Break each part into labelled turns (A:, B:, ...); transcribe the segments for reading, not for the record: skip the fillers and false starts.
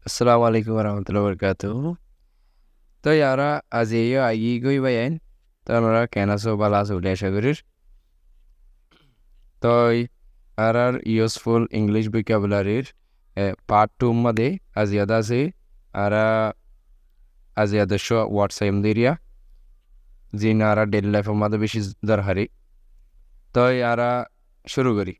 A: Assalamu alaikum warahmatullahi wabarakatuh. তো ইয়ারা আজ এই আগি গই বাইন তো আমরা কেনাসো বালাসো দেশা করির তো আর ইউজফুল ইংলিশ vocabularyর পার্ট 2 मध्ये आज याद আছে আর आज याद শো হোয়াটসঅ্যাপ দিরিয়া জিন আর ডেইলি লাইফের মধ্যে বেশি দরকারি তো ইয়ারা শুরু করি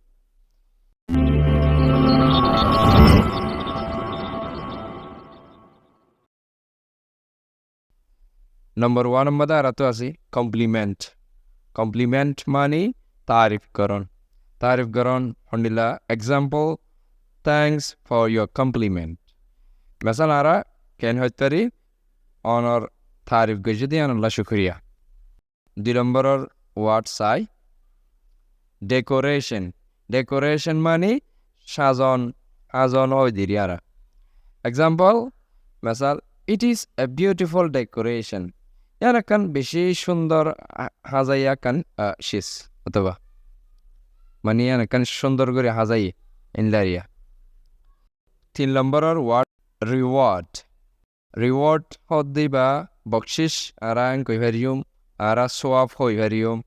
A: নম্বর 1 মধ্যে আর তো আছে কমপ্লিমেন্ট কমপ্লিমেন্ট মানে तारीफ करण हंडिला example thanks for your compliment मसल आरा कैन हतरी ऑनर तारीफ गजदी अनल्ला शुक्रिया 2 नंबर वार्ड साई डेकोरेशन मानी साजन आजन ओय दिरियारा एग्जाम्पल मसल it is a beautiful decoration यारा कान बेशी सुंदर हाजाया कान शिस अथवा মানে কান সুন্দর করে হাজাই ইনলারিয়া 3 নম্বরের ওয়ার্ড রিওয়ার্ড হদ্দি বা বকশিস আরাং কইভারিয়ম আরা সোয়াব হইভারিয়ম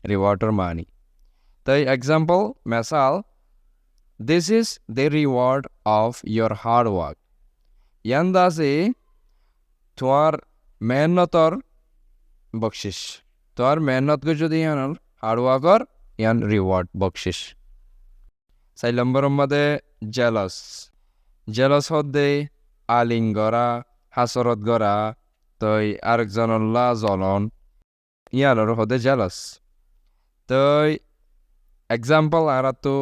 A: রিওয়ার্ডর মানি তাই এক্সাম্পল মেসাল this is the reward of your hard work ইয়ান্দাসে তোমার মেহনতর বকশিস তোমার মেহনতকে যদি হার্ড ওয়ার্কর ইয়ান রিওয়ার্ড বকশিস 4 নম্বরের মধ্যে জেলাস হদ্দে আলিং গরা হাসরত গরা তই আরেকজনল্লা জ্বলন ইয়ানোর হদে জেলাস তই এক্সাম্পল আর তো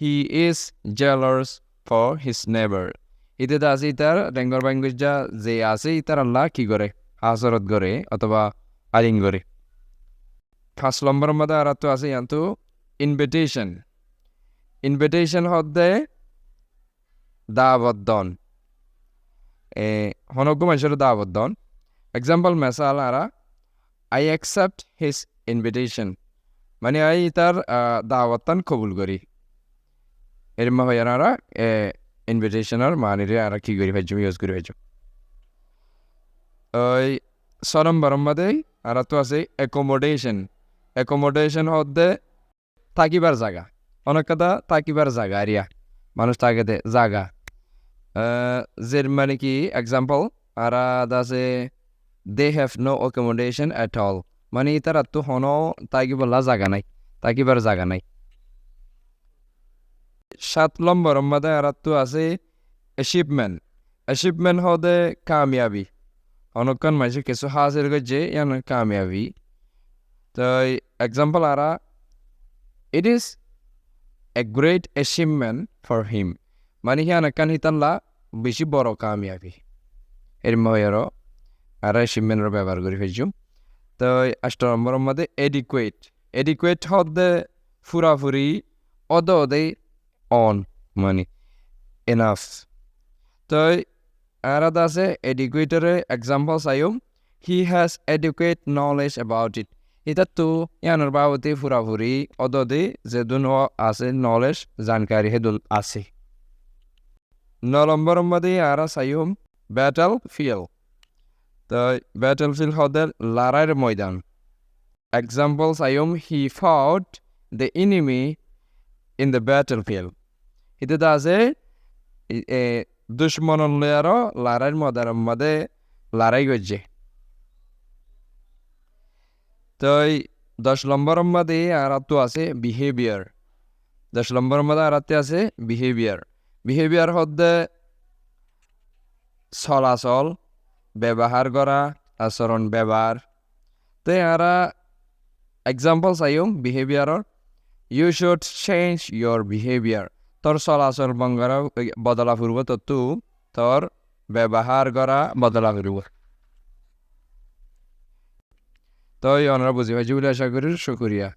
A: he is jealous for his নেবার ইতে আছে ইতার ডেঙ্গর বাঙ্গুজা যে আছে ইতার আল্লাহ কি করে হাসরত করে অথবা আলিং করে 5 নম্বরের মধ্যে আর তো আছে ইয়ান্তু ইনভিটেশন হদ্দে দাওয়াতদন হনগো মানুষের দাওয়াতদন এক্সাম্পল মেসাল আরা আই অ্যাকসেপ্ট হিজ ইনভিটেশন মানে আই তার দাওয়াতন কবুল করি এর মা হয় আরা ইনভিটেশনের মানিরে আর কি করি ভাইজু ইউজ করি ভাইজু ওই 6 নম্বরের মধ্যে আর তো আছে অ্যাকোমোডেশন হদ্দে থাকিবার জায়গা অনেক কথা থাকিবার জায়গা আরিয়া মানুষ থাকে জায়গা যে মানে কি এক্সাম্পল আর আছে they have no accommodation at all মানে তারা তো হন থাকিবলা জায়গা নাই থাকিবার জায়গা নাই 7 নম্বরের মধ্যে আর তো আছে অ্যাচিভমেন্ট হদে কামিয়াবি অনেকক্ষণ মানুষের কিছু হাজির করছে ইয়ান কামিয়াবি তো example Ara it is a great achievement for him মানে হিয়ান কান হিতানলা বেশি বড় কামিয়াবি এর ময়ারও আর অ্যাচিভমেন্টের ব্যবহার করি ফেলছু তো 8 নম্বরের মধ্যে এডিকুয়েট হদে ফুরাফুরি অদে অন মানে এনাফ তো আর আছে এডিকুয়েটরে এক্সাম্পল চাইম he has educate knowledge about it এটা তো ইয়ানোর বাবতে ফুরাফুরি অদদে যে দুন আছে নলেজ জানকারি হেদুল আছে 9 নম্বরের মধ্যে আর চাইম ব্যাটল ফিল্ড তো ব্যাটল ফিল্ড হদে লড়াইয়ের ময়দান এক্সাম্পল চাইম he fought the enemy in the battle field এটা আছে দুশ্মন আরো লড়াইয়ের ময়দানের মধ্যে লড়াই করছে তো 10 নম্বরের মধ্যে আর তো আছে বিহেভিয়ার 10 নম্বরের মধ্যে আর আছে বিহেভিয়ার হদ্দে চলাচল ব্যবহার করা আচরণ ব্যবহার তো আর এক্সাম্পল চাইম বিহেভিয়ারর you should change your behaviour তোর চলাচল বঙ্গরা বদলা ফুরব তো তোর ব্যবহার করা বদলা ফুরব তো ওনারা বুঝি ভাই বলে আশা করি শুক্রিয়া